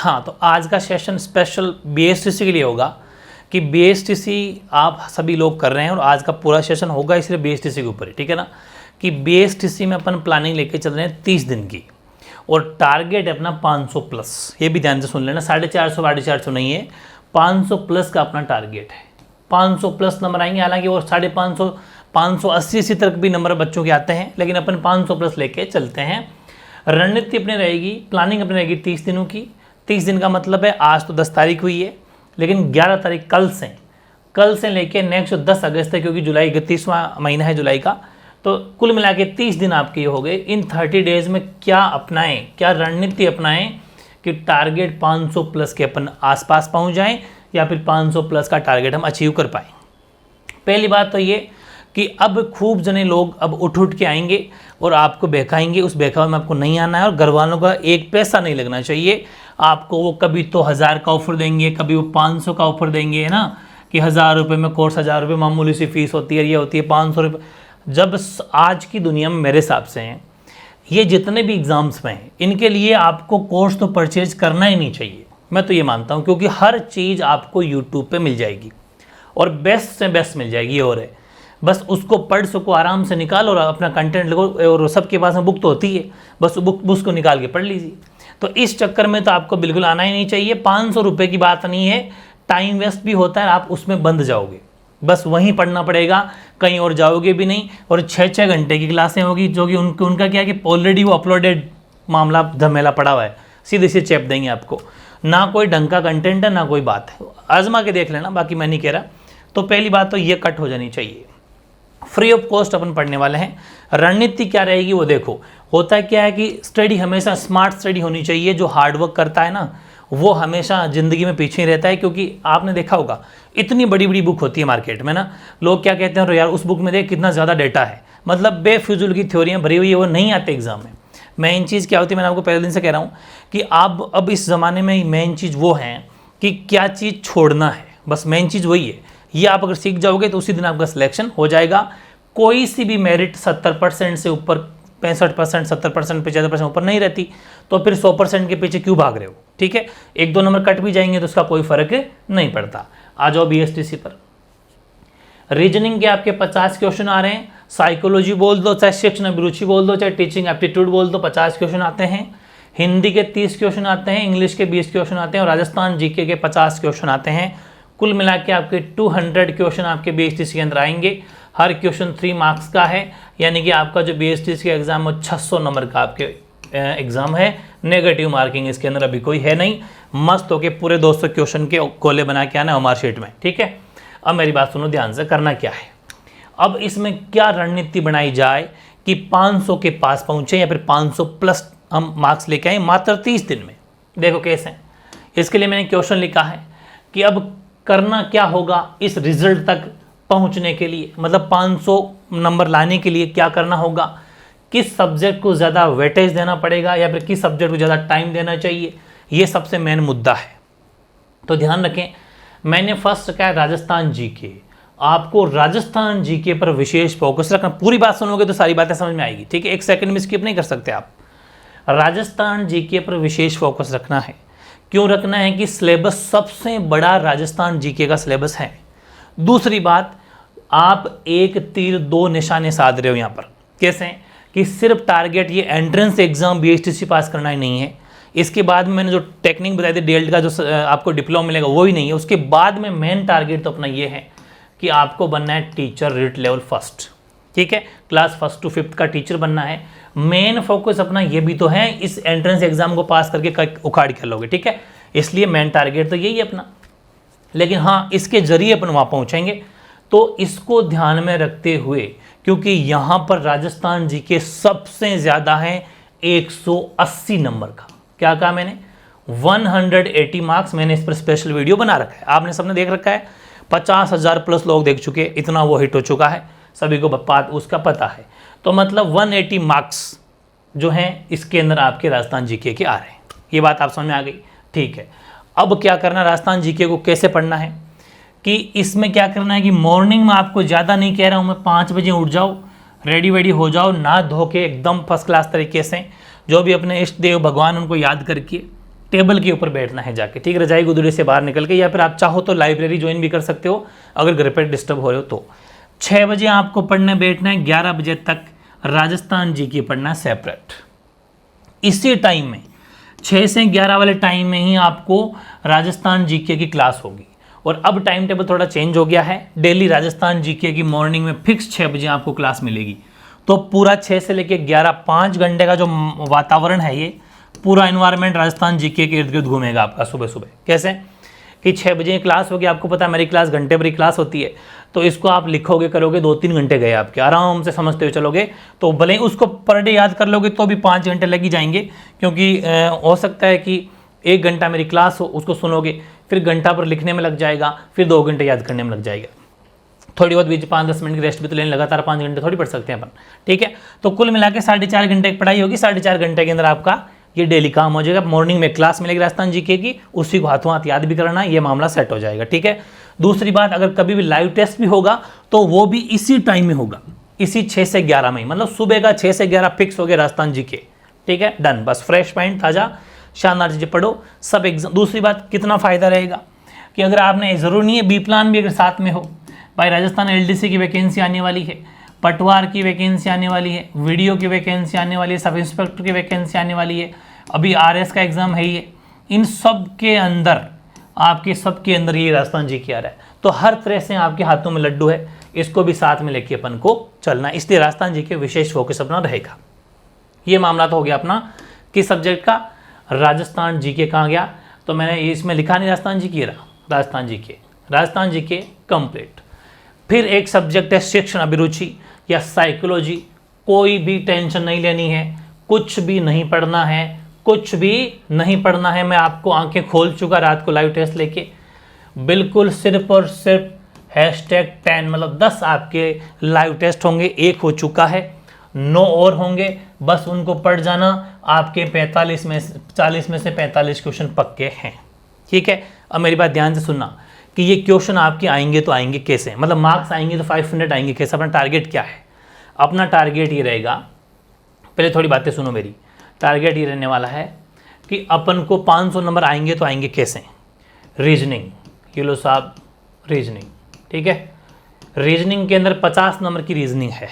हाँ, तो आज का सेशन स्पेशल बीएसटीसी के लिए होगा कि बीएसटीसी आप सभी लोग कर रहे हैं और आज का पूरा सेशन होगा इसलिए बीएसटीसी के ऊपर ही, ठीक है ना। कि बीएसटीसी में अपन प्लानिंग लेके चल रहे हैं 30 दिन की और टारगेट है अपना 500 प्लस। ये भी ध्यान से सुन लेना, 450 450 नहीं है, 500 प्लस का अपना टारगेट है। 500 प्लस नंबर आएंगे, हालांकि वो 550 580 तक भी नंबर बच्चों के आते हैं, लेकिन अपन 500 प्लस लेके चलते हैं। रणनीति अपनी रहेगी, प्लानिंग अपनी रहेगी 30 दिनों की। 30 दिन का मतलब है आज तो 10 तारीख हुई है, लेकिन 11 तारीख कल से लेके नेक्स्ट 10 अगस्त तक, क्योंकि जुलाई 31वां महीना है जुलाई का, तो कुल मिला के 30 दिन आपके हो गए। इन 30 डेज में क्या अपनाएं, क्या रणनीति अपनाएं कि टारगेट 500 प्लस के अपन आसपास पहुंच जाएं या फिर 500 प्लस का टारगेट हम अचीव कर पाएं। पहली बात तो ये कि अब खूब जने लोग अब उठ के आएंगे और आपको बहकाएंगे, उस बहकावे में आपको नहीं आना है और घर वालों का एक पैसा नहीं लगना चाहिए आपको। वो कभी तो 1000 का ऑफर देंगे, कभी वो 500 का ऑफर देंगे, है ना, कि 1000 रुपये में कोर्स, 1000 रुपये मामूली सी फीस होती है, ये होती है 500 रुपये। जब आज की दुनिया में मेरे हिसाब से हैं ये जितने भी एग्ज़ाम्स में हैं, इनके लिए आपको कोर्स तो परचेज करना ही नहीं चाहिए, मैं तो ये मानता हूँ, क्योंकि हर चीज़ आपको यूट्यूब पे मिल जाएगी और बेस्ट से बेस्ट मिल जाएगी। और है बस उसको पढ़ सको, आराम से निकालो और अपना कंटेंट लगो, और सबके पास में बुक तो होती है, बस बुक को निकाल के पढ़ लीजिए। तो इस चक्कर में तो आपको बिल्कुल आना ही नहीं चाहिए। 500 रुपये की बात नहीं है, टाइम वेस्ट भी होता है, आप उसमें बंद जाओगे, बस वहीं पढ़ना पड़ेगा, कहीं और जाओगे भी नहीं। और 6-6 घंटे की क्लासें होगी, जो कि उनका क्या है कि ऑलरेडी वो अपलोडेड मामला झमेला पड़ा हुआ है, सीधे से चैप देंगे आपको, ना कोई ढंग का कंटेंट है ना कोई बात है। आजमा के देख लेना, बाकी मैं नहीं कह रहा। तो पहली बात तो ये कट हो जानी चाहिए। फ्री ऑफ कॉस्ट अपन पढ़ने वाले हैं। रणनीति क्या रहेगी वो देखो। होता क्या है कि स्टडी हमेशा स्मार्ट स्टडी होनी चाहिए। जो हार्डवर्क करता है ना वो हमेशा ज़िंदगी में पीछे ही रहता है, क्योंकि आपने देखा होगा इतनी बड़ी बड़ी बुक होती है मार्केट में ना, लोग क्या कहते हैं, यार उस बुक में देख कितना ज़्यादा डेटा है, मतलब बेफिजूल की थ्योरियाँ भरी हुई है, वो नहीं आते एग्जाम में। मेन चीज़ क्या होती है, मैंने आपको पहले दिन से कह रहा हूँ कि आप अब इस ज़माने में मेन चीज़ वो है कि क्या चीज़ छोड़ना है, बस मेन चीज़ वही है। ये आप अगर सीख जाओगे तो उसी दिन आपका सिलेक्शन हो जाएगा। कोई सी भी मेरिट 70% से ऊपर, 65%, 70%, 75% ऊपर नहीं रहती, तो फिर 100% के पीछे क्यों भाग रहे हो, ठीक है। 1-2 नंबर कट भी जाएंगे तो उसका कोई फर्क नहीं पड़ता। आ जाओ बीएसटीसी पर। रीजनिंग के आपके 50 क्वेश्चन आ रहे हैं। साइकोलॉजी बोल दो, चाहे शिक्षण अभिरुचि बोल दो, चाहे टीचिंग एप्टीट्यूड बोल दो, 50 क्वेश्चन आते हैं। हिंदी के 30 क्वेश्चन आते हैं, इंग्लिश के 20 क्वेश्चन आते हैं और राजस्थान जीके के 50 क्वेश्चन आते हैं। कुल मिला के आपके 200 क्वेश्चन आपके बीएसटीसी के अंदर आएंगे। हर क्वेश्चन 3 मार्क्स का है, यानी कि आपका जो बीएसटीसी का एग्जाम है 600 नंबर का आपके एग्जाम है। नेगेटिव मार्किंग इसके अंदर अभी कोई है नहीं। मस्त होके पूरे 200 क्वेश्चन के कोले बना के आना है मार्कशीट में, ठीक है। अब मेरी बात सुनो ध्यान से, करना क्या है। अब इसमें क्या रणनीति बनाई जाए कि 500 के पास पहुंचे या फिर 500 प्लस हम मार्क्स लेके आए मात्र 30 दिन में। देखो कैसे, इसके लिए मैंने क्वेश्चन लिखा है कि अब करना क्या होगा इस रिजल्ट तक पहुंचने के लिए, मतलब 500 नंबर लाने के लिए क्या करना होगा, किस सब्जेक्ट को ज़्यादा वेटेज देना पड़ेगा या फिर किस सब्जेक्ट को ज़्यादा टाइम देना चाहिए, ये सबसे मेन मुद्दा है। तो ध्यान रखें, मैंने फर्स्ट कहा राजस्थान जीके। आपको राजस्थान जीके पर विशेष फोकस रखना। पूरी बात सुनोगे तो सारी बातें समझ में आएगी, ठीक है, 1 सेकंड में स्किप नहीं कर सकते आप। राजस्थान जीके पर विशेष फोकस रखना है। क्यों रखना है कि सिलेबस सबसे बड़ा राजस्थान जीके का सिलेबस है। दूसरी बात, आप एक तीर 2 निशाने साध रहे हो यहाँ पर। कैसे कि सिर्फ टारगेट ये एंट्रेंस एग्जाम बीएसटीसी पास करना ही नहीं है, इसके बाद में मैंने जो टेक्निक बताई थी डीएलएड का जो आपको डिप्लोमा मिलेगा वो ही नहीं है। उसके बाद में मेन टारगेट तो अपना ये है कि आपको बनना है टीचर रीट लेवल फर्स्ट, ठीक है, क्लास 1 to 5 का टीचर बनना है। मेन फोकस अपना ये भी तो है, इस एंट्रेंस एग्जाम को पास करके उखाड़ के लोगे, ठीक है, इसलिए मेन टारगेट तो यही है अपना। लेकिन हाँ, इसके जरिए अपन वहाँ पहुँचेंगे, तो इसको ध्यान में रखते हुए, क्योंकि यहाँ पर राजस्थान जीके सबसे ज़्यादा है 180 नंबर का। क्या कहा मैंने, 180 मार्क्स। मैंने इस पर स्पेशल वीडियो बना रखा है, आपने सबने देख रखा है, 50,000 प्लस लोग देख चुके, इतना वो हिट हो चुका है, सभी को बात उसका पता है। तो मतलब 180 मार्क्स जो हैं इसके अंदर आपके राजस्थान जीके के आ रहे हैं। ये बात आप समझ में आ गई, ठीक है। अब क्या करना, राजस्थान जीके को कैसे पढ़ना है कि इसमें क्या करना है कि मॉर्निंग में आपको ज़्यादा नहीं कह रहा हूँ मैं, 5 बजे उठ जाओ, रेडी वेडी हो जाओ, नहा धो के एकदम फर्स्ट क्लास तरीके से जो भी अपने इष्ट देव भगवान उनको याद करके टेबल के ऊपर बैठना है जाके, ठीक, रजाई गुदड़ी से बाहर निकल के, या फिर आप चाहो तो लाइब्रेरी ज्वाइन भी कर सकते हो अगर घर पर डिस्टर्ब हो रहे हो तो। 6 बजे आपको पढ़ने बैठना है, 11 बजे तक राजस्थान जीके पढ़ना है सेपरेट। इसी टाइम में 6 से 11 वाले टाइम में ही आपको राजस्थान जीके की क्लास होगी। और अब टाइम टेबल थोड़ा चेंज हो गया है, डेली राजस्थान जीके की मॉर्निंग में फिक्स 6 बजे आपको क्लास मिलेगी। तो पूरा 6 से लेकर 11 5 घंटे का जो वातावरण है, ये पूरा इन्वायरमेंट राजस्थान जीके के इर्द गिर्द घूमेगा आपका सुबह सुबह। कैसे कि 6 बजे क्लास होगी, आपको पता है मेरी क्लास घंटे भरी क्लास होती है, तो इसको आप लिखोगे करोगे 2-3 घंटे गए आपके, आराम से समझते हुए चलोगे। तो भले ही उसको पर डे याद कर लोगे तो भी 5 घंटे लग ही जाएंगे, क्योंकि हो सकता है कि 1 घंटा मेरी क्लास हो, उसको सुनोगे, फिर घंटा पर लिखने में लग जाएगा, फिर 2 घंटे याद करने में लग जाएगा। थोड़ी बहुत बीच 5-10 मिनट की रेस्ट भी तो लेने, लगातार 5 घंटे थोड़ी पढ़ सकते हैं अपन, ठीक है। तो कुल मिला के 4.5 घंटे की पढ़ाई होगी, 4.5 घंटे के अंदर आपका ये डेली काम हो जाएगा। मॉर्निंग में क्लास मिलेगी राजस्थान जीके की, उसी को हाथों हाथ याद भी करना, ये मामला सेट हो जाएगा, ठीक है। दूसरी बात, अगर कभी भी लाइव टेस्ट भी होगा तो वो भी इसी टाइम में होगा, इसी 6 से 11 में, मतलब सुबह का 6 से 11 फिक्स हो गया राजस्थान जीके, ठीक है, डन। बस फ्रेश माइंड, ताज़ा शानदार चीज़ें पढ़ो सब एग्जाम। दूसरी बात, कितना फ़ायदा रहेगा कि अगर आपने, ज़रूरी नहीं है बी प्लान भी अगर साथ में हो, भाई राजस्थान एलडीसी की वैकेंसी आने वाली है, पटवार की वैकेंसी आने वाली है, वीडियो की वैकेंसी आने वाली है, सब इंस्पेक्टर की वैकेंसी आने वाली है, अभी आरएस का एग्ज़ाम है ही है, इन सब के अंदर आपके सबके अंदर ये राजस्थान जीके आ रहा है। तो हर तरह से आपके हाथों में लड्डू है, इसको भी साथ में लेके अपन को चलना, इसलिए राजस्थान जीके विशेष फोकस अपना रहेगा। ये मामला तो हो गया अपना किस सब्जेक्ट का, राजस्थान जीके कहाँ गया, तो मैंने इसमें लिखा नहीं राजस्थान जीके रहा, राजस्थान जीके कंप्लीट। फिर एक सब्जेक्ट है शिक्षण अभिरुचि या साइकोलॉजी, कोई भी टेंशन नहीं लेनी है, कुछ भी नहीं पढ़ना है, कुछ भी नहीं पढ़ना है। मैं आपको आंखें खोल चुका रात को लाइव टेस्ट लेके, बिल्कुल सिर्फ और सिर्फ #10 मतलब 10 आपके लाइव टेस्ट होंगे, 1 हो चुका है, 9 और होंगे, बस उनको पढ़ जाना। आपके 40 में से 45 क्वेश्चन पक्के हैं, ठीक है। अब मेरी बात ध्यान से सुनना कि ये क्वेश्चन आपके आएंगे तो आएंगे कैसे, मतलब मार्क्स आएंगे तो 500 आएंगे कैसे, अपना टारगेट क्या है। अपना टारगेट ये रहेगा, पहले थोड़ी बातें सुनो मेरी, टारगेट ये रहने वाला है कि अपन को 500 नंबर आएंगे तो आएंगे कैसे। रीजनिंग, ये लो साहब रीजनिंग, ठीक है, रीजनिंग के अंदर 50 नंबर की रीजनिंग है,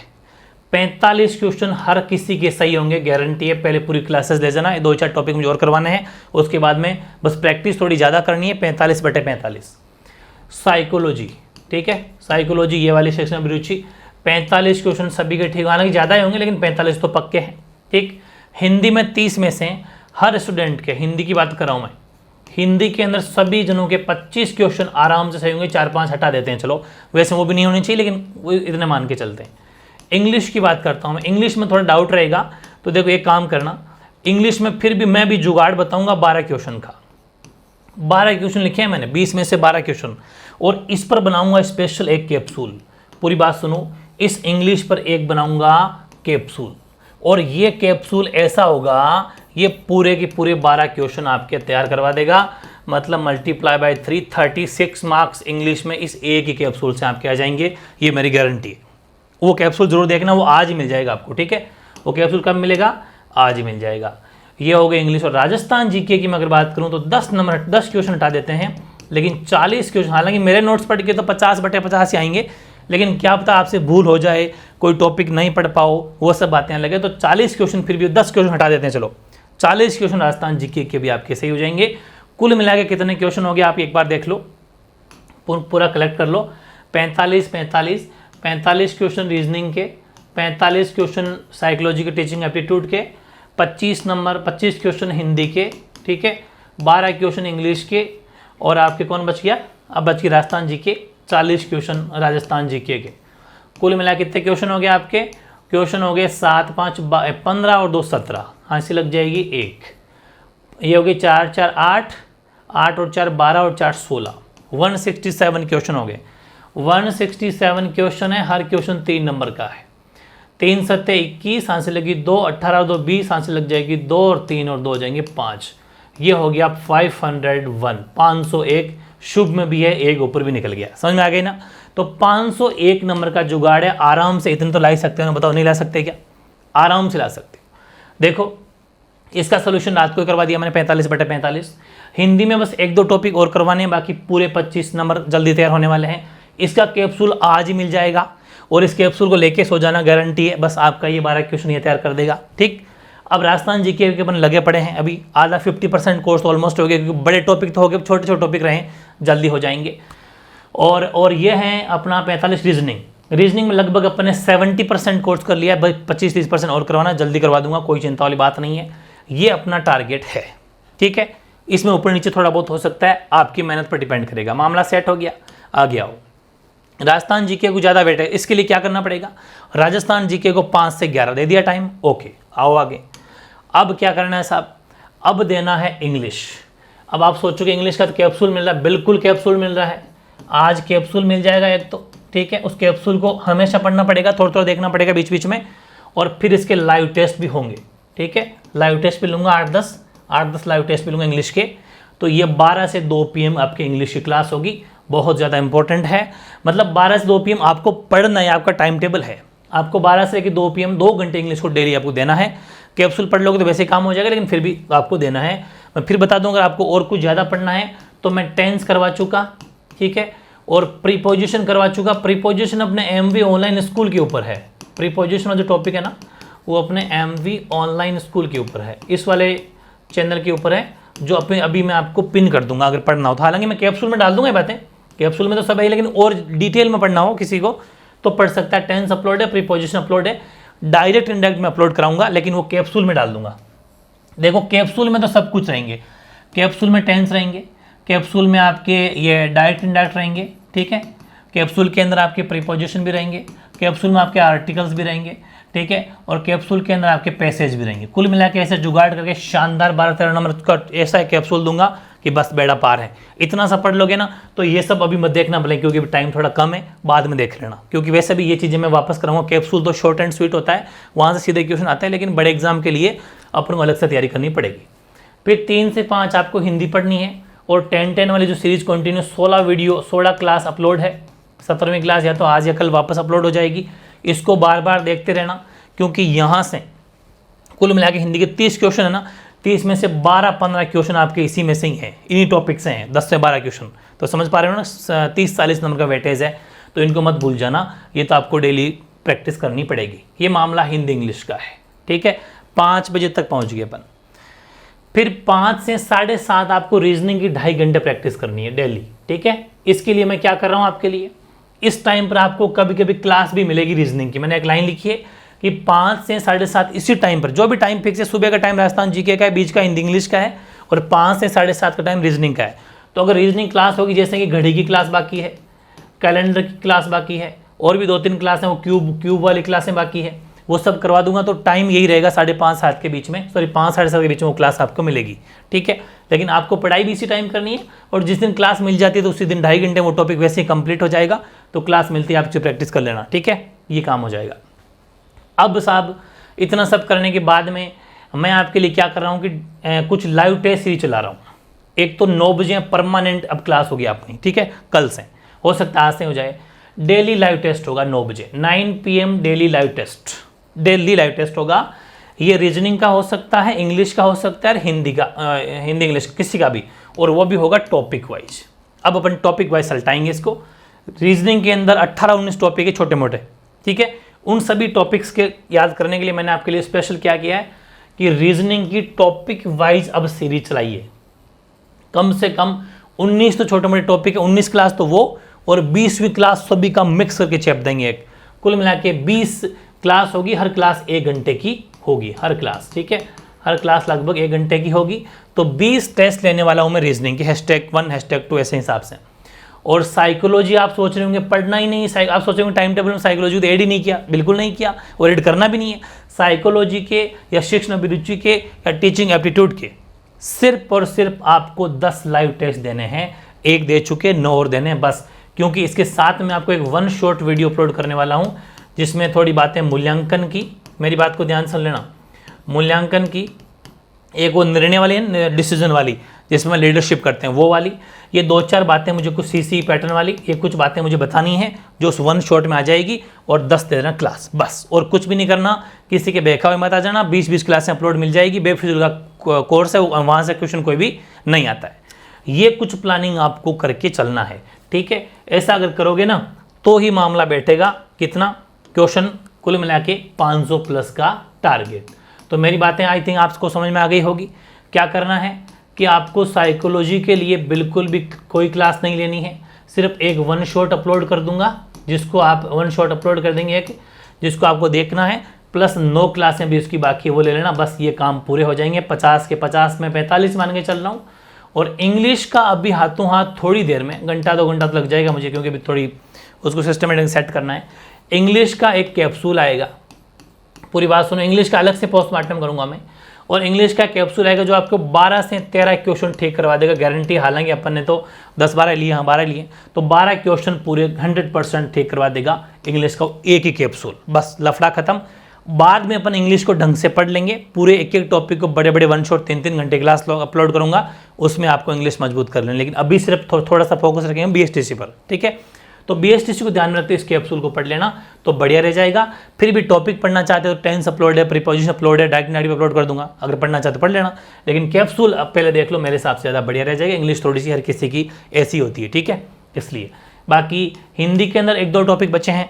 45 क्वेश्चन हर किसी के सही होंगे, गारंटी है। पहले पूरी क्लासेस ले जाना, 2-4 टॉपिक मुझे और करवाने हैं, उसके बाद में बस प्रैक्टिस थोड़ी ज़्यादा करनी है। 45/45। साइकोलॉजी, ठीक है, साइकोलॉजी ये वाली सेक्शन अभिरुचि, 45 क्वेश्चन सभी के ठीक, हालांकि ज़्यादा ही होंगे लेकिन 45 तो पक्के हैं, ठीक। हिंदी में 30 में से हर स्टूडेंट के, हिंदी की बात कर रहा हूँ मैं, हिंदी के अंदर सभी जनों के 25 क्वेश्चन आराम से सही होंगे, 4-5 हटा देते हैं, चलो वैसे वो भी नहीं होनी चाहिए लेकिन वो इतने मान के चलते हैं। इंग्लिश की बात करता हूँ मैं, इंग्लिश में थोड़ा डाउट रहेगा, तो देखो एक काम करना, इंग्लिश में फिर भी मैं भी जुगाड़ बताऊँगा 12 क्वेश्चन का। 12 क्वेश्चन लिखे हैं मैंने, 20 में से 12 क्वेश्चन, और इस पर बनाऊंगा स्पेशल एक कैप्सूल। पूरी बात सुनो, इस इंग्लिश पर एक बनाऊंगा कैप्सूल, और ये कैप्सूल ऐसा होगा, ये पूरे के पूरे 12 क्वेश्चन आपके तैयार करवा देगा, मतलब मल्टीप्लाई बाय 3, 36 मार्क्स इंग्लिश में इस एक ही कैप्सूल से आपके आ जाएंगे, ये मेरी गारंटी है। वो कैप्सूल जरूर देखना, वो आज ही मिल जाएगा आपको, ठीक है। वो कैप्सूल कब मिलेगा, आज ही मिल जाएगा। ये हो गया इंग्लिश। और राजस्थान जीके की मैं अगर बात करूँ तो 10 क्वेश्चन हटा देते हैं, लेकिन 40 क्वेश्चन, हालांकि मेरे नोट्स पढ़ के तो 50/50 ही आएंगे, लेकिन क्या पता आपसे भूल हो जाए, कोई टॉपिक नहीं पढ़ पाओ, वो सब बातें लगे, तो 40 क्वेश्चन फिर भी 10 क्वेश्चन हटा देते हैं, चलो 40 क्वेश्चन राजस्थान जीके के भी आपके सही हो जाएंगे। कुल मिला के कितने क्वेश्चन हो गए आप एक बार देख लो, पूरा कलेक्ट कर लो। 45 क्वेश्चन रीजनिंग के, 45 क्वेश्चन साइकोलॉजी के टीचिंग एप्टीट्यूड के, 25 क्वेश्चन हिंदी के, ठीक है, 12 क्वेश्चन इंग्लिश के, और आपके कौन बच गया, अब बच गया Rajasthan GK, 40 question Rajasthan GK के। कुल मिला कितने क्वेश्चन हो गए आपके, क्वेश्चन हो गए 7, 5, 15 और 2, 17, हांसी लग जाएगी 1, ये हो गई 4, 4, 8, 8 और 4, 12 और 4, 16, 167 क्वेश्चन हो गए। 167 क्वेश्चन है, हर क्वेश्चन 3 नंबर का है, 3 7 21, हांसी लगी 2, 18 और 2 20, हांसी लग जाएगी 2 और 3 और 2 हो जाएंगे 5, ये हो गया 501, 501 शुभ में भी है, एक ऊपर भी निकल गया, समझ में आ गई ना। तो 501 नंबर का जुगाड़ है, आराम से इतने तो ला ही सकते हो ना, बताओ नहीं ला सकते क्या, आराम से ला सकते हो। देखो इसका सोल्यूशन रात को करवा दिया मैंने 45/45। हिंदी में बस 1-2 टॉपिक और करवाने हैं, बाकी पूरे 25 नंबर जल्दी तैयार होने वाले हैं। इसका कैप्सूल आज ही मिल जाएगा और इस कैप्सूल को लेके सो जाना गारंटी है, बस आपका ये 12 क्वेश्चन ये तैयार कर देगा। ठीक, अब राजस्थान जीके के अपन लगे पड़े हैं, अभी आधा 50% कोर्स तो ऑलमोस्ट हो गया, क्योंकि बड़े टॉपिक तो हो गए, छोटे छोटे टॉपिक रहे जल्दी हो जाएंगे। और ये है अपना 45 रीजनिंग में लगभग अपने 70% कोर्स कर लिया है, भाई 25-30% और करवाना, जल्दी करवा दूंगा, कोई चिंता वाली बात नहीं है। ये अपना टारगेट है, ठीक है। इसमें ऊपर नीचे थोड़ा बहुत हो सकता है, आपकी मेहनत पर डिपेंड करेगा। मामला सेट हो गया, आगे आओ। राजस्थान जीके को ज़्यादा वेट है, इसके लिए क्या करना पड़ेगा? राजस्थान जीके को 5 से 11 दे दिया टाइम, ओके। आओ आगे, अब क्या करना है साहब? अब देना है इंग्लिश। अब आप सोचोगे इंग्लिश का तो कैप्सूल मिल रहा है, बिल्कुल कैप्सूल मिल रहा है, आज कैप्सूल मिल जाएगा एक तो, ठीक है। उस कैप्सूल को हमेशा पढ़ना पड़ेगा, थोड़ा थोड़ा देखना पड़ेगा बीच बीच में, और फिर इसके लाइव टेस्ट भी होंगे, ठीक है। लाइव टेस्ट भी लूँगा 8-10 लाइव टेस्ट भी लूँगा इंग्लिश के। तो ये 12 से 2 PM आपकी इंग्लिश की क्लास होगी, बहुत ज़्यादा इंपॉर्टेंट है। मतलब 12 से 2 PM आपको पढ़ना है, आपका टाइम टेबल है, आपको 12 से 2 PM 2 घंटे इंग्लिश को डेली आपको देना है। कैप्सूल पढ़ लोगे तो वैसे काम हो जाएगा, लेकिन फिर भी आपको देना है। मैं फिर बता दूं, अगर आपको और कुछ ज़्यादा पढ़ना है तो मैं टेंस करवा चुका, ठीक है, और प्रीपोजिशन करवा चुका। प्रीपोजिशन अपने MV ऑनलाइन स्कूल के ऊपर है, प्रीपोजिशन जो टॉपिक है ना वो अपने MV ऑनलाइन स्कूल के ऊपर है, इस वाले चैनल के ऊपर है, जो अपने अभी मैं आपको पिन कर दूंगा अगर पढ़ना हो तो। हालांकि मैं कैप्सूल में डाल दूंगा ये बातें, कैप्सूल में तो सब है, लेकिन और डिटेल में पढ़ना हो किसी को तो पढ़ सकता है। टेंस अपलोड है, प्रीपोजिशन अपलोड है, डायरेक्ट इनडायरेक्ट में अपलोड कराऊंगा, लेकिन वो कैप्सूल में डाल दूंगा। देखो कैप्सूल में तो सब कुछ रहेंगे, कैप्सूल में टेंस रहेंगे, कैप्सूल में आपके ये डायरेक्ट इनडायरेक्ट रहेंगे, ठीक है। कैप्सूल के अंदर आपके प्रीपोजिशन भी रहेंगे, कैप्सूल में आपके आर्टिकल्स भी रहेंगे, ठीक है, और कैप्सूल के अंदर आपके पैसेज भी रहेंगे। कुल मिला के ऐसे जुगाड़ करके शानदार 12-13 नंबर का ऐसा एक कैप्सूल दूंगा कि बस बेड़ा पार है। इतना सा पढ़ लोगे ना तो ये सब अभी मत देखना भले, क्योंकि टाइम थोड़ा कम है, बाद में देख लेना, क्योंकि वैसे भी ये चीज़ें मैं वापस कराऊंगा। कैप्सूल तो शॉर्ट एंड स्वीट होता है, वहाँ से सीधे क्वेश्चन आते हैं, लेकिन बड़े एग्जाम के लिए अपन को अलग से तैयारी करनी पड़ेगी। फिर 3 से 5 आपको हिंदी पढ़नी है, और 10-10 वाली जो series continue 16 video 16 class upload है। 17वीं क्लास या तो आज या कल वापस अपलोड हो जाएगी, इसको बार बार देखते रहना, क्योंकि यहाँ से कुल मिला के हिंदी के 30 क्वेश्चन है ना, 30 में से 12-15 क्वेश्चन आपके इसी में से ही हैं, इन्हीं टॉपिक से हैं, 10 से 12 क्वेश्चन। तो समझ पा रहे हो ना, 30-40 नंबर का वेटेज है, तो इनको मत भूल जाना, ये तो आपको डेली प्रैक्टिस करनी पड़ेगी। ये मामला हिंदी इंग्लिश का है, ठीक है। 5 बजे तक पहुँच गए अपन। फिर 5 से 7:30 आपको रीजनिंग की 2.5 घंटे प्रैक्टिस करनी है डेली, ठीक है। इसके लिए मैं क्या कर रहा हूँ आपके लिए, इस टाइम पर आपको कभी कभी क्लास भी मिलेगी रीजनिंग की। मैंने एक लाइन लिखी है कि 5 से 7:30 इसी टाइम पर, जो भी टाइम फिक्स है, सुबह का टाइम राजस्थान जीके का है, बीच का हिंदी इंग्लिश का है, और 5 से 7:30 का टाइम रीजनिंग का है। तो अगर रीजनिंग क्लास होगी, जैसे कि घड़ी की क्लास बाकी है, कैलेंडर की क्लास बाकी है, और भी 2-3 क्लास हैं, वो क्यूब वाली क्लासें बाकी है, वो सब करवा दूंगा। तो टाइम यही रहेगा 5:30-7 के बीच में, सॉरी 5-7:30 के बीच में वो क्लास आपको मिलेगी, ठीक है। लेकिन आपको पढ़ाई भी इसी टाइम करनी है, और जिस दिन क्लास मिल जाती है तो उसी दिन 2.5 घंटे वो टॉपिक वैसे ही कंप्लीट हो जाएगा। तो क्लास मिलती है आपसे प्रैक्टिस कर लेना, ठीक है, ये काम हो जाएगा। अब साहब इतना सब करने के बाद में मैं आपके लिए क्या कर रहा हूँ कि कुछ लाइव टेस्ट सीरीज चला रहा हूँ। एक तो 9 बजे परमानेंट अब क्लास होगी अपनी, ठीक है, कल से, हो सकता है आज से हो जाए। डेली लाइव टेस्ट होगा 9 बजे 9 PM डेली लाइव टेस्ट होगा। ये रीजनिंग का हो सकता है, इंग्लिश का हो सकता है, हिंदी इंग्लिश किसी का भी, और वो भी होगा टॉपिक वाइज। अब अपन टॉपिक वाइज सलटाएंगे इसको। रीजनिंग के अंदर 18-19 टॉपिक है छोटे मोटे, ठीक है। उन सभी टॉपिक्स के याद करने के लिए मैंने आपके लिए स्पेशल क्या किया है कि रीजनिंग की टॉपिक वाइज अब सीरीज चलाइए। कम से कम 19 तो छोटे मोटे टॉपिक है, 19 क्लास तो वो, और 20वीं क्लास सभी का मिक्स करके चैप देंगे एक। कुल मिला के 20 क्लास होगी, हर क्लास 1 घंटे की होगी, हर क्लास, ठीक है, हर क्लास लगभग 1 घंटे की होगी। तो 20 टेस्ट लेने वाला हूँ मैं रीजनिंग की, #1 #2 ऐसे हिसाब से। और साइकोलॉजी आप सोच रहे होंगे पढ़ना ही नहीं, आप सोच रहे होंगे टाइम टेबल में साइकोलॉजी तो ऐड ही नहीं किया, बिल्कुल नहीं किया, और ऐड करना भी नहीं है। साइकोलॉजी के या शिक्षण अभिरुचि के या टीचिंग एप्टीट्यूड के सिर्फ और सिर्फ आपको 10 लाइव टेस्ट देने हैं, 1 दे चुके, 9 और देने हैं बस। क्योंकि इसके साथ में आपको एक 1 शॉर्ट वीडियो अपलोड करने वाला हूँ, जिसमें थोड़ी बातें मूल्यांकन की, मेरी बात को ध्यान से लेना, मूल्यांकन की, एक वो निर्णय वाली है, डिसीजन वाली, जिसमें मैं लीडरशिप करते हैं वो वाली। ये 2-4 बातें मुझे कुछ CC पैटर्न वाली, ये कुछ बातें मुझे बतानी है जो उस वन शॉट में आ जाएगी, और 10 दे देना क्लास, बस। और कुछ भी नहीं करना, किसी के बहकावे मत आ जाना। 20-20 क्लासें अपलोड मिल जाएगी, बेफिजूल का कोर्स है, वहाँ से क्वेश्चन कोई भी नहीं आता है। ये कुछ प्लानिंग आपको करके चलना है, ठीक है। ऐसा अगर करोगे ना तो ही मामला बैठेगा। कितना क्वेश्चन कुल मिला के 500 प्लस का टारगेट। तो मेरी बातें आई थिंक आपको समझ में आ गई होगी। क्या करना है कि आपको साइकोलॉजी के लिए बिल्कुल भी कोई क्लास नहीं लेनी है, सिर्फ एक वन शॉट अपलोड कर दूंगा, जिसको आप वन शॉट अपलोड कर देंगे एक, जिसको आपको देखना है, प्लस 9 क्लासें भी उसकी बाकी है वो ले लेना, बस ये काम पूरे हो जाएंगे। 50 के 50 में 45 मान के चल रहा हूँ। और इंग्लिश का अभी हाथों हाथ थोड़ी देर में, घंटा 2 घंटा तो लग जाएगा मुझे, क्योंकि अभी थोड़ी उसको सिस्टमेटिक सेट करना है। इंग्लिश का एक कैप्सूल आएगा, पूरी बात सुनो, इंग्लिश का अलग से पोस्टमार्टम करूंगा मैं, और इंग्लिश का कैप्सूल आएगा जो आपको 12 से 13 क्वेश्चन ठीक करवा देगा, गारंटी। हालांकि अपन ने तो 10-12 लिए, हाँ 12 लिए, तो 12 क्वेश्चन पूरे 100% ठीक करवा देगा इंग्लिश का एक ही कैप्सूल, बस लफड़ा खत्म। बाद में अपन इंग्लिश को ढंग से पढ़ लेंगे, पूरे एक एक टॉपिक को बड़े बड़े वन शॉट 3-3 घंटे क्लास अपलोड करूंगा, उसमें आपको इंग्लिश मजबूत कर लेंगे। लेकिन अभी सिर्फ थोड़ा सा फोकस रखेंगे BSTC पर, ठीक है। तो BSTC को ध्यान में रखते इस कैप्सूल को पढ़ लेना तो बढ़िया रह जाएगा। फिर भी टॉपिक पढ़ना चाहते हो तो टेंस अपलोड है, प्रीपोजिशन अपलोड है, डायरेक्ट नेगेटिव अपलोड कर दूंगा, अगर पढ़ना चाहते हो पढ़ लेना। लेकिन कैप्सूल अब पहले देख लो, मेरे हिसाब से ज़्यादा बढ़िया रह जाएगा। इंग्लिश थोड़ी सी हर किसी की ऐसी होती है, ठीक है, इसलिए। बाकी हिंदी के अंदर 1-2 टॉपिक बचे हैं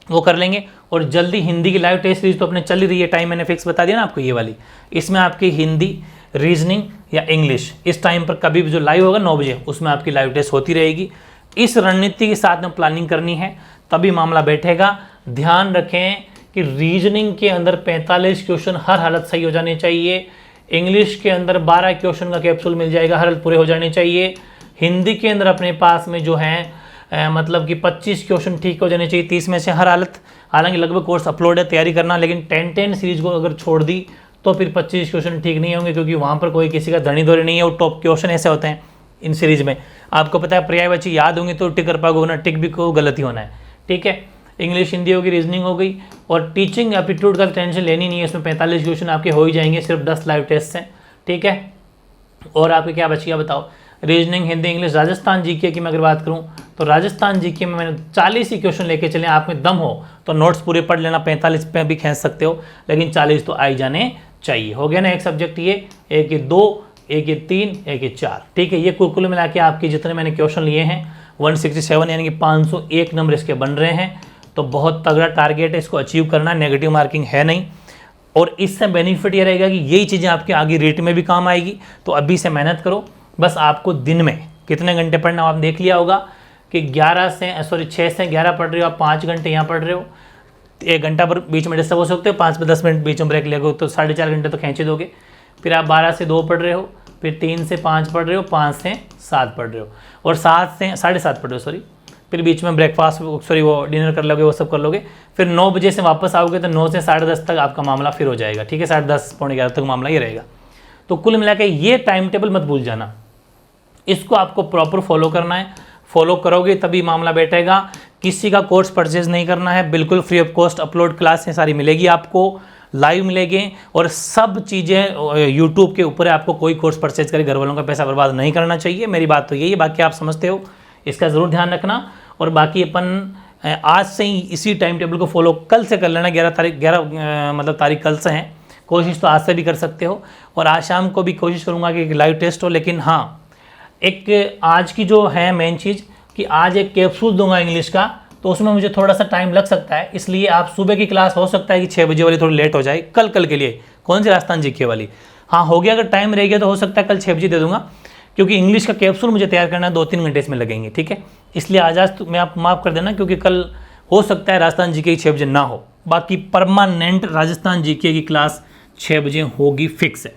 वो कर लेंगे, और जल्दी हिंदी की लाइव टेस्ट सीरीज तो अपने चल ही रही है, टाइम मैंने फिक्स बता दिया ना आपको, ये वाली। इसमें आपकी हिंदी, रीजनिंग या इंग्लिश इस टाइम पर कभी भी जो लाइव होगा 9 बजे, उसमें आपकी लाइव टेस्ट होती रहेगी। इस रणनीति के साथ में प्लानिंग करनी है, तभी मामला बैठेगा। ध्यान रखें कि रीजनिंग के अंदर 45 क्वेश्चन हर हालत सही हो जाने चाहिए। इंग्लिश के अंदर 12 क्वेश्चन का कैप्सूल मिल जाएगा, हर हालत पूरे हो जाने चाहिए। हिंदी के अंदर अपने पास में जो है मतलब कि 25 क्वेश्चन ठीक हो जाने चाहिए 30 में से हर हालत। हालांकि लगभग कोर्स अपलोड है, तैयारी करना, लेकिन 10-10 सीरीज को अगर छोड़ दी तो फिर 25 क्वेश्चन ठीक नहीं होंगे, क्योंकि वहाँ पर कोई किसी का धनी धोरी नहीं है। और टॉप क्वेश्चन ऐसे होते हैं इन सीरीज में, आपको पता है पर्यायवाची याद होंगे तो टिक कर पाओगे ना, टिक भी को गलती होना है, ठीक है। इंग्लिश, हिंदी होगी, रीजनिंग हो गई, और टीचिंग एप्टीट्यूड का टेंशन लेनी नहीं है, इसमें 45 क्वेश्चन आपके हो ही जाएंगे, सिर्फ 10 लाइव टेस्ट हैं, ठीक है। और आपके क्या बच गया बताओ, reasoning, Hindi, English. Rajasthan GK की मैं अगर बात करूं तो राजस्थान जीके में मैंने 40 ही क्वेश्चन लेके चले। आप में दम हो तो नोट्स पूरे पढ़ लेना, 45 पे भी खींच सकते हो, लेकिन 40 तो आई जाने चाहिए। हो गया ना एक सब्जेक्ट, ये एक ये 2, एक ये 3, एक ये 4, ठीक है। ये कुल मिला के आपके जितने मैंने क्वेश्चन लिए हैं 167, यानी कि 501 नंबर इसके बन रहे हैं। तो बहुत तगड़ा टारगेट है, इसको अचीव करना, नेगेटिव मार्किंग है नहीं। और इससे बेनिफिट ये रहेगा कि यही चीज़ें आपके आगे रेट में भी काम आएगी। तो अभी से मेहनत करो, बस आपको दिन में कितने घंटे पढ़ना आप देख लिया होगा कि 6 से 11 पढ़ रहे हो आप, 5 घंटे यहाँ पढ़ रहे हो, 1 घंटा पर बीच में डिस्टर्ब हो सकते हो, 5 से 10 मिनट बीच में ब्रेक लेगो तो 4.5 घंटे तो खींचे दोगे। फिर आप 12 से 2 पढ़ रहे हो, फिर 3 से 5 पढ़ रहे हो, 5 से 7 पढ़ रहे हो, और 7 से 7.5 पढ़ रहे हो, सॉरी। फिर बीच में ब्रेकफास्ट वो डिनर कर लोगे, वो सब कर लोगे। फिर 9 बजे से वापस आओगे तो 9 से 10:30 तक आपका मामला फिर हो जाएगा, ठीक है। 10:30 पौने 11 तक मामला ये रहेगा। तो कुल मिला के ये टाइम टेबल मत भूल जाना, इसको आपको प्रॉपर फॉलो करना है। फॉलो करोगे तभी मामला बैठेगा। किसी का कोर्स परचेज नहीं करना है, बिल्कुल फ्री ऑफ कॉस्ट अपलोड क्लासें सारी मिलेगी आपको, लाइव मिलेंगे, और सब चीज़ें यूट्यूब के ऊपर है। आपको कोई कोर्स परचेज करे, घर वालों का पैसा बर्बाद नहीं करना चाहिए, मेरी बात तो यही है। बाकी आप समझते हो, इसका ज़रूर ध्यान रखना। और बाकी अपन आज से ही इसी टाइम टेबल को फॉलो कल से कर लेना। 11 मतलब तारीख कल से है, कोशिश तो आज से भी कर सकते हो। और आज शाम को भी कोशिश करूँगा कि लाइव टेस्ट हो। लेकिन हाँ, एक आज की जो है मेन चीज़ कि आज एक कैप्सूल दूंगा इंग्लिश का, तो उसमें मुझे थोड़ा सा टाइम लग सकता है। इसलिए आप सुबह की क्लास हो सकता है कि 6 बजे वाली थोड़ी लेट हो जाए कल के लिए। कौन सी? राजस्थान जीके वाली। हाँ हो गया, अगर टाइम रह गया तो हो सकता है कल 6 बजे दे दूंगा, क्योंकि इंग्लिश का कैप्सूल मुझे तैयार करना है, 2-3 घंटे इसमें लगेंगे, ठीक है। इसलिए आज तो मैं आप माफ़ कर देना, क्योंकि कल हो सकता है राजस्थान जीके की 6 बजे ना हो। बाकी परमानेंट राजस्थान जीके की क्लास 6 बजे होगी, फिक्स है।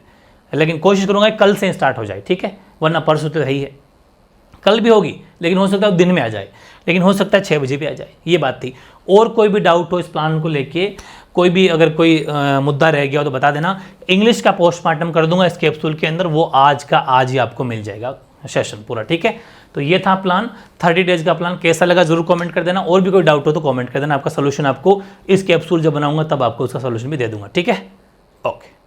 लेकिन कोशिश करूँगा कल से स्टार्ट हो जाए, ठीक है, वरना परसों तो ही है। कल भी होगी, लेकिन हो सकता है दिन में आ जाए, लेकिन हो सकता है 6 बजे भी आ जाए, ये बात थी। और कोई भी डाउट हो इस प्लान को लेके, कोई भी अगर कोई मुद्दा रह गया हो तो बता देना। इंग्लिश का पोस्टमार्टम कर दूंगा इस कैप्सूल के अंदर, वो आज का आज ही आपको मिल जाएगा सेशन पूरा, ठीक है। तो ये था प्लान, 30 डेज का प्लान। कैसा लगा जरूर कमेंट कर देना, और भी कोई डाउट हो तो कमेंट कर देना। आपका सोल्यूशन आपको इस कैप्सूल जब बनाऊंगा तब आपको उसका सोल्यूशन भी दे दूंगा, ठीक है। ओके।